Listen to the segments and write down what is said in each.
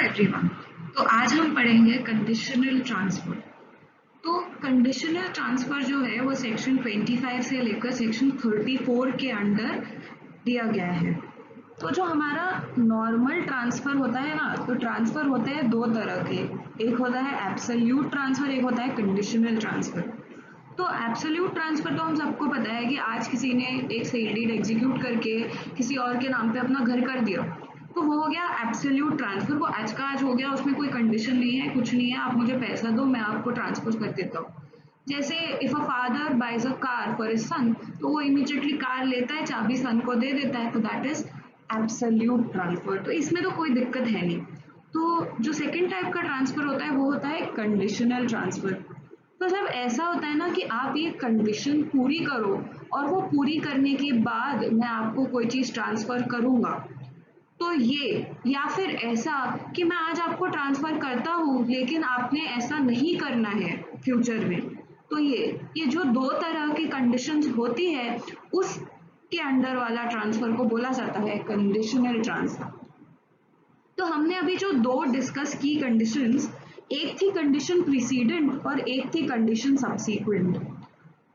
Everyone. तो आज हम पढ़ेंगे कंडीशनल ट्रांसफर। तो कंडीशनल ट्रांसफर जो है वो सेक्शन 25 से लेकर सेक्शन 34 के अंडर दिया गया है। तो जो हमारा नॉर्मल ट्रांसफर होता है ना, तो ट्रांसफर होते हैं दो तरह के, एक होता है एब्सोल्यूट ट्रांसफर, एक होता है कंडीशनल ट्रांसफर। तो एब्सोल्यूट ट्रांसफर तो हम सबको पता है कि आज किसी ने एक सेल डीड एग्जीक्यूट करके किसी और के नाम पे अपना घर कर दिया, तो वो हो गया एब्सोल्यूट ट्रांसफर। वो आज का आज हो गया, उसमें कोई कंडीशन नहीं है, कुछ नहीं है, आप मुझे पैसा दो मैं आपको ट्रांसफर कर देता हूँ। जैसे if a father buys a car for his son, तो वो इमीडिएटली कार लेता है, चाबी सन को दे देता है, तो दैट इज एब्सोल्यूट ट्रांसफर। तो इसमें तो कोई दिक्कत है नहीं। तो जो सेकेंड टाइप का ट्रांसफर होता है वो होता है कंडीशनल ट्रांसफर। तो जब ऐसा होता है ना कि आप ये कंडीशन पूरी करो और वो पूरी करने के बाद मैं आपको कोई चीज़ ट्रांसफ़र करूँगा, तो ये, या फिर ऐसा कि मैं आज आपको ट्रांसफ़र करता हूँ लेकिन आपने ऐसा नहीं करना है फ्यूचर में, तो ये जो दो तरह की कंडीशंस होती है उसके अंडर वाला ट्रांसफ़र को बोला जाता है कंडीशनल ट्रांसफ़र। तो हमने अभी जो दो डिस्कस की कंडीशंस, एक थी कंडीशन प्रीसीडेंट और एक थी कंडीशन सब्सीक्वेंट।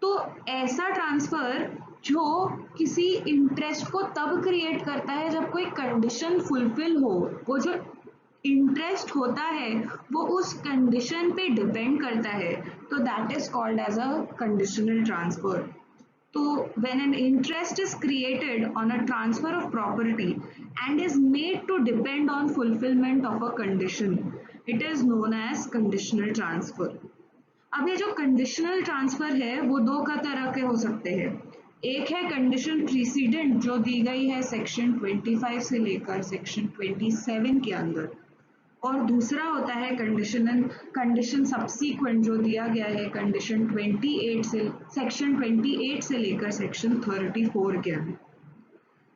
तो ऐसा ट्रांसफर जो किसी इंटरेस्ट को तब क्रिएट करता है जब कोई कंडीशन फुलफिल हो, वो जो इंटरेस्ट होता है वो उस कंडीशन पे डिपेंड करता है, तो that is called as a conditional transfer. So when an interest is created on a transfer of property and is made to depend on fulfillment of a condition, it is known as conditional transfer. अब ये जो conditional transfer है वो दो का तरह के हो सकते हैं। एक है कंडीशन प्रीसीडेंट जो दी गई है सेक्शन 25 से लेकर सेक्शन 27 के अंदर, और दूसरा होता है कंडीशन सब्सीक्वेंट जो दिया गया है कंडीशन 28 से सेक्शन 28 से लेकर सेक्शन 34 के अंदर।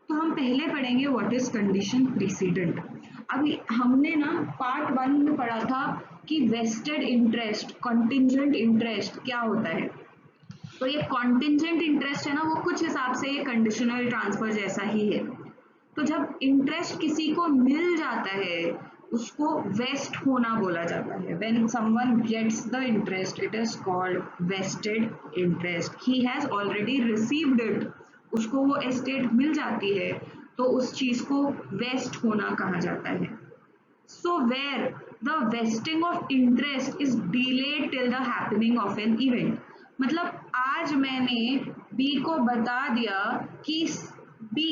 तो हम पहले पढ़ेंगे व्हाट इज कंडीशन प्रीसीडेंट। अभी हमने ना पार्ट 1 में पढ़ा था कि वेस्टेड इंटरेस्ट, कॉन्टिंजेंट इंटरेस्ट क्या होता है। तो ये कॉन्टिंजेंट इंटरेस्ट है ना, वो कुछ हिसाब से ये कंडीशनल ट्रांसफर जैसा ही है। तो जब इंटरेस्ट किसी को मिल जाता है उसको वेस्ट होना बोला जाता है। When someone gets the interest, it is called vested interest. He has already received it. उसको वो एस्टेट मिल जाती है, तो उस चीज को वेस्ट होना कहा जाता है। So where the vesting of interest is delayed till the happening of an event. मतलब आज मैंने B को बता दिया कि B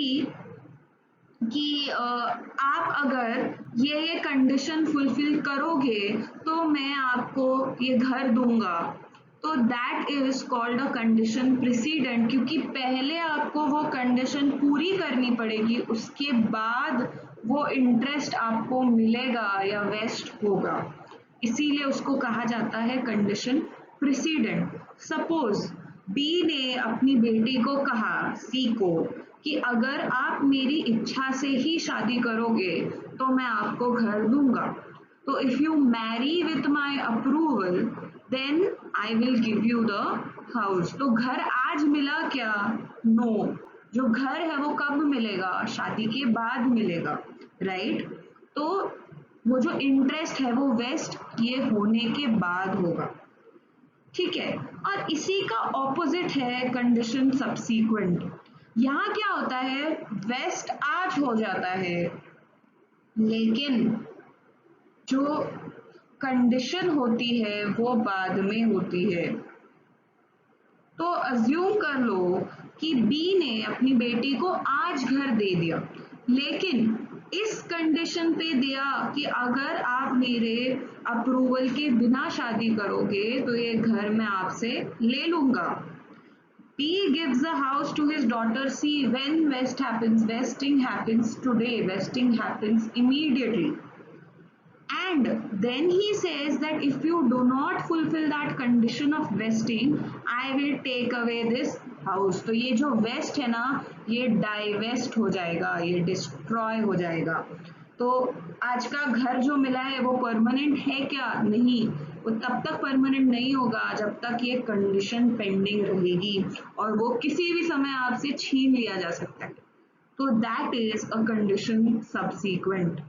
कि आप अगर ये कंडीशन फुलफिल करोगे तो मैं आपको ये घर दूंगा, तो that is called a condition precedent, क्योंकि पहले आपको वो कंडीशन पूरी करनी पड़ेगी, उसके बाद वो इंटरेस्ट आपको मिलेगा या वेस्ट होगा, इसीलिए उसको कहा जाता है कंडीशन प्रीसीडेंट। सपोज बी ने अपनी बेटी को कहा सी को कि अगर आप मेरी इच्छा से ही शादी करोगे तो मैं आपको घर दूंगा, तो if you marry with my approval then I will give you the house. तो घर आज मिला क्या? नो, जो घर है वो कब मिलेगा? शादी के बाद मिलेगा, राइट? तो वो जो इंटरेस्ट है वो वेस्ट ये होने के बाद होगा, ठीक है। और इसी का ऑपोजिट है कंडीशन सब्सीक्वेंट। यहाँ क्या होता है, वेस्ट आज हो जाता है लेकिन जो कंडीशन होती है वो बाद में होती है। तो अज्यूम कर लो कि बी ने अपनी बेटी को आज घर दे दिया, लेकिन इस कंडीशन पे दिया कि अगर आप मेरे अप्रूवल के बिना शादी करोगे तो ये घर मैं आपसे ले लूंगा। B gives the house to his daughter C. When vesting happens today, vesting happens immediately. And then he says that if you do not fulfill that condition of vesting, I will take away this house. तो ये जो waste है ना, ये divest हो जाएगा, ये destroy हो जाएगा। तो आज का घर जो मिला है वो परमानेंट है क्या? नहीं, वो तब तक परमानेंट नहीं होगा जब तक ये कंडीशन पेंडिंग रहेगी, और वो किसी भी समय आपसे छीन लिया जा सकता है। तो that is a condition subsequent.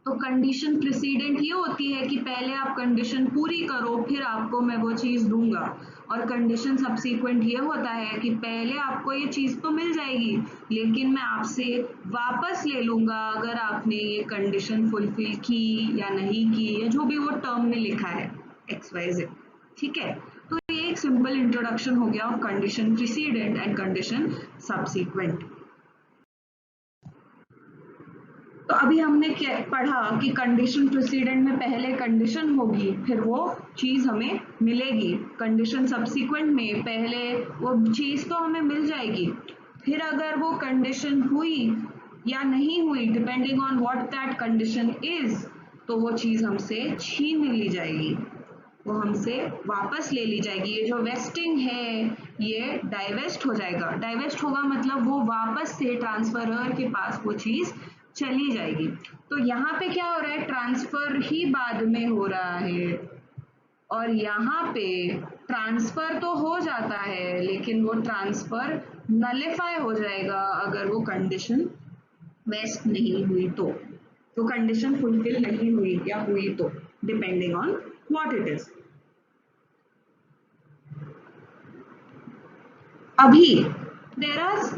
तो कंडीशन प्रेसिडेंट ये होती है कि पहले आप कंडीशन पूरी करो फिर आपको मैं वो चीज़ दूंगा, और कंडीशन सब्सीक्वेंट ये होता है कि पहले आपको ये चीज़ तो मिल जाएगी लेकिन मैं आपसे वापस ले लूंगा अगर आपने ये कंडीशन फुलफिल की या नहीं की, या जो भी वो टर्म में लिखा है XYZ। ठीक है, तो ये एक सिंपल इंट्रोडक्शन हो गया of condition precedent and condition subsequent. तो अभी हमने क्या पढ़ा कि कंडीशन प्रेसिडेंट में पहले कंडीशन होगी फिर वो चीज़ हमें मिलेगी, कंडीशन सब्सीक्वेंट में पहले वो चीज़ तो हमें मिल जाएगी, फिर अगर वो कंडीशन हुई या नहीं हुई depending on what that condition is, तो वो चीज़ हमसे छीन ली जाएगी, वो हमसे वापस ले ली जाएगी। ये जो वेस्टिंग है ये डाइवेस्ट हो जाएगा, डाइवेस्ट होगा मतलब वो वापस से ट्रांसफरर के पास वो चीज़ चली जाएगी। तो यहाँ पे क्या हो रहा है, ट्रांसफर ही बाद में हो रहा है, और यहाँ पे ट्रांसफर तो हो जाता है लेकिन वो ट्रांसफर नलिफाई हो जाएगा अगर वो कंडीशन वेस्ट नहीं हुई तो कंडीशन फुलफिल नहीं हुई या हुई तो, depending on what it is. अभी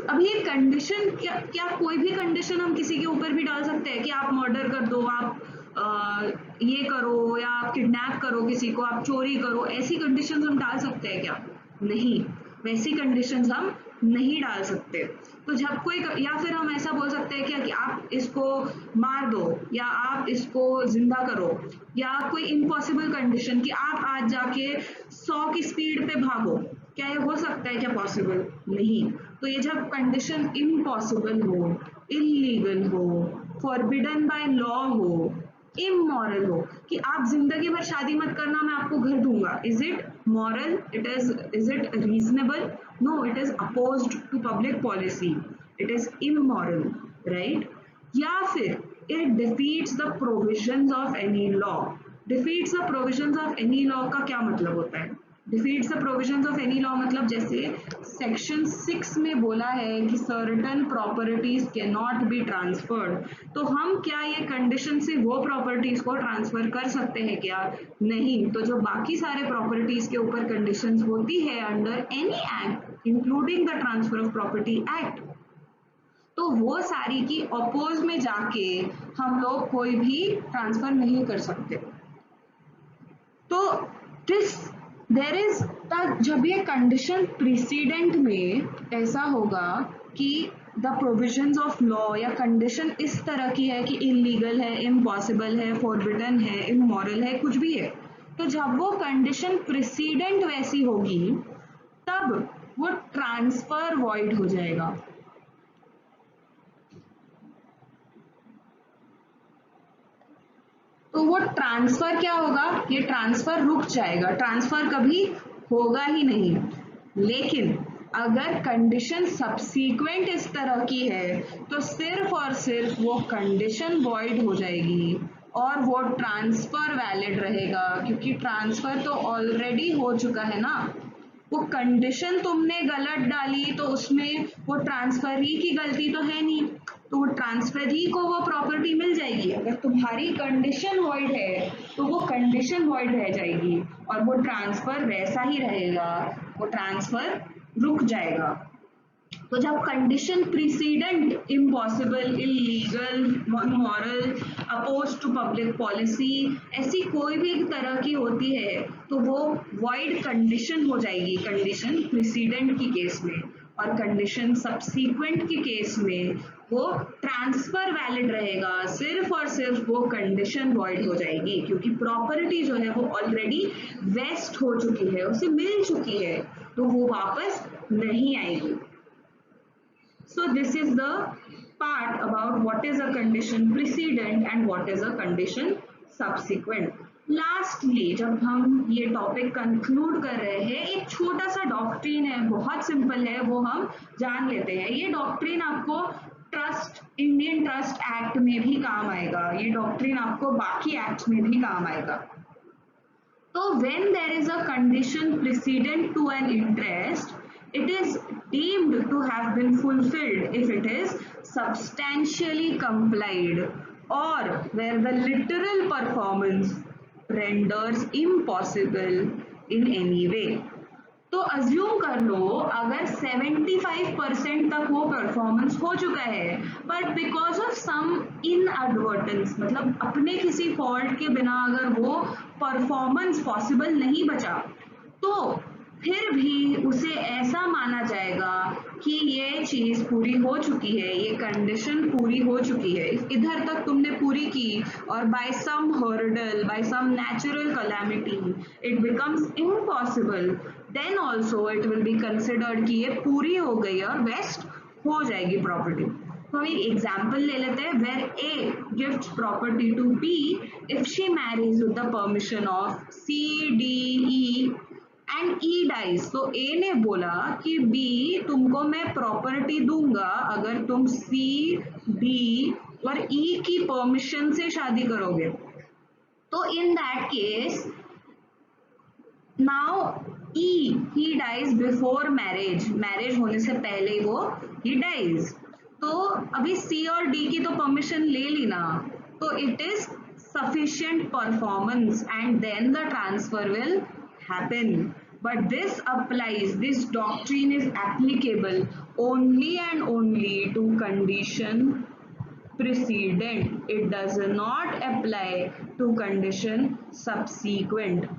अभी एक कंडीशन, क्या कोई भी कंडीशन हम किसी के ऊपर भी डाल सकते हैं कि आप मर्डर कर दो, आप ये करो, या आप किडनैप करो किसी को, आप चोरी करो, ऐसी कंडीशन हम डाल सकते हैं क्या? नहीं, वैसी कंडीशंस हम नहीं डाल सकते। तो जब कोई, या फिर हम ऐसा बोल सकते हैं क्या कि आप इसको मार दो या आप इसको जिंदा करो, या कोई इम्पॉसिबल कंडीशन कि आप आज जाके 100 की स्पीड पे भागो, क्या ये हो सकता है क्या पॉसिबल? नहीं। तो ये जब कंडीशन इम्पॉसिबल हो, इलीगल हो, फॉरबिडन बाय लॉ हो, इमोरल हो, कि आप जिंदगी भर शादी मत करना मैं आपको घर दूंगा, is it moral? Is it reasonable? No, it is opposed to public policy, it is immoral, right? या फिर it defeats the provisions of any law. Defeats the provisions of any law का क्या मतलब होता है? Defeats the provisions of any law मतलब जैसे section 6 में बोला है कि certain properties cannot be transferred, तो हम क्या ये कंडीशन से वो प्रॉपर्टीज को ट्रांसफर कर सकते हैं क्या? नहीं। तो जो बाकी सारे प्रॉपर्टीज के ऊपर कंडीशंस होती है under any act including the transfer of property act, तो वो सारी की अपोज में जाके हम लोग कोई भी ट्रांसफर नहीं कर सकते। तो दिस देर इज जब ये कंडीशन प्रीसीडेंट में ऐसा होगा कि द प्रोविजंस ऑफ लॉ या कंडीशन इस तरह की है कि इलीगल है, इम्पॉसिबल है, फॉरबिडन है, इमोरल है, कुछ भी है, तो जब वो कंडीशन प्रीसीडेंट वैसी होगी तब वो ट्रांसफर वॉइड हो जाएगा। तो वो ट्रांसफर क्या होगा, ये ट्रांसफर रुक जाएगा, ट्रांसफर कभी होगा ही नहीं। लेकिन अगर कंडीशन सब्सीक्वेंट इस तरह की है तो सिर्फ और सिर्फ वो कंडीशन वॉइड हो जाएगी और वो ट्रांसफर वैलिड रहेगा, क्योंकि ट्रांसफर तो ऑलरेडी हो चुका है ना। वो कंडीशन तुमने गलत डाली तो उसमें वो ट्रांसफरी की गलती तो है नहीं, तो वो ट्रांसफरी को वो प्रॉपर्टी मिल जाएगी। अगर तुम्हारी कंडीशन वॉइड है तो वो कंडीशन वॉइड रह जाएगी और वो ट्रांसफर वैसा ही रहेगा, वो ट्रांसफर रुक जाएगा। तो जब condition precedent impossible, illegal, moral, oppose to public policy, ऐसी कोई भी तरह की होती है तो वो वॉइड कंडीशन हो जाएगी कंडीशन प्रीसीडेंट की केस में, और कंडीशन सब्सीक्वेंट के केस में वो ट्रांसफर वैलिड रहेगा, सिर्फ और सिर्फ वो कंडीशन वॉइड हो जाएगी क्योंकि प्रॉपर्टी जो है वो ऑलरेडी वेस्ट हो चुकी है, उसे मिल चुकी है, तो वो वापस नहीं आएगी। So this is the part about what is a condition precedent and what is a condition subsequent. Lastly, जब हम ये टॉपिक कंक्लूड कर रहे हैं, एक छोटा सा डॉक्ट्रिन है, बहुत सिंपल है, वो हम जान लेते हैं। ये डॉक्ट्रिन आपको इंडियन ट्रस्ट एक्ट में भी काम आएगा, ये डॉक्ट्रिन आपको बाकी एक्ट में भी काम आएगा। तो when there is a condition precedent to an interest, it is deemed to have been fulfilled if it is substantially complied. or where the literal performance renders impossible in any way. तो assume कर लो अगर 75% तक वो performance हो चुका है, but because of some इनएडवर्टेंस, मतलब अपने किसी फॉल्ट के बिना अगर वो परफॉर्मेंस पॉसिबल नहीं बचा, तो फिर भी उसे ऐसा माना जाएगा कि ये चीज पूरी हो चुकी है, ये कंडीशन पूरी हो चुकी है, इधर तक तुमने पूरी की और by some hurdle, by some natural calamity it becomes impossible, then also it will be considered कि ये पूरी हो गई और वेस्ट हो जाएगी प्रॉपर्टी। तो हम एक एग्जाम्पल ले लेते हैं, where A gift property to B if she marries with the permission of C D E and E dies. तो ए ने बोला कि बी तुमको मैं प्रॉपर्टी दूंगा अगर तुम सी डी और ई की परमिशन से शादी करोगे। तो in that case now E he dies before marriage, marriage होने से पहले वो ही डाइज। तो अभी सी और डी की तो परमिशन ले ली ना, तो it is sufficient performance and then the transfer will happen. But this applies, this doctrine is applicable only and only to condition precedent. It does not apply to condition subsequent.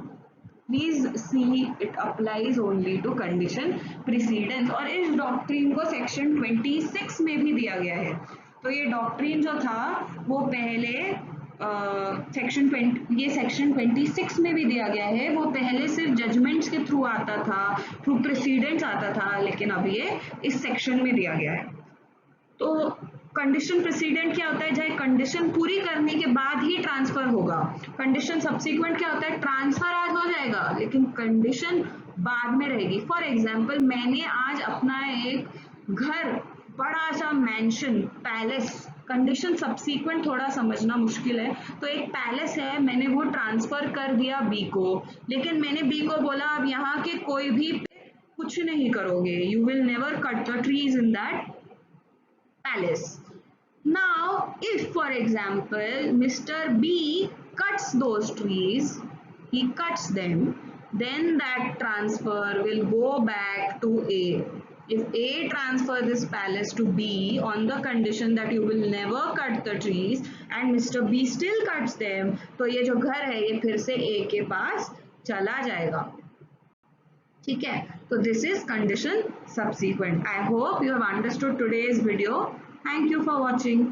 Please see it applies only to condition precedence. और इस doctrine को section 26 में भी दिया गया है। तो ये डॉक्ट्रिन जो था वो पहले सेक्शन 26 में भी दिया गया है, वो पहले सिर्फ जजमेंट्स के थ्रू आता था, थ्रू प्रेसिडेंट्स आता था, लेकिन अब ये इस सेक्शन में दिया गया है। तो कंडीशन प्रेसिडेंट क्या होता है, चाहे कंडीशन पूरी करने के बाद ही ट्रांसफर होगा। कंडीशन सब्सिक्वेंट क्या होता है, ट्रांसफर आज हो जाएगा लेकिन कंडीशन बाद में रहेगी। फॉर एग्जाम्पल मैंने आज अपना एक घर, बड़ा सा मैंशन, पैलेस, कंडीशन सब्सिक्वेंट थोड़ा समझना मुश्किल है, तो एक पैलेस है, मैंने वो ट्रांसफर कर दिया बी को, लेकिन मैंने बी को बोला अब यहाँ के कोई भी कुछ नहीं करोगे, you will never cut the trees in that palace. Now, if for example Mr. B cuts those trees, he cuts them, then that transfer will go back to A. If A transfer this palace to B on the condition that you will never cut the trees and Mr. B still cuts them, तो ये जो घर है ये फिर से A के पास चला जाएगा। ठीक है, तो this is condition subsequent. I hope you have understood today's video. Thank you for watching.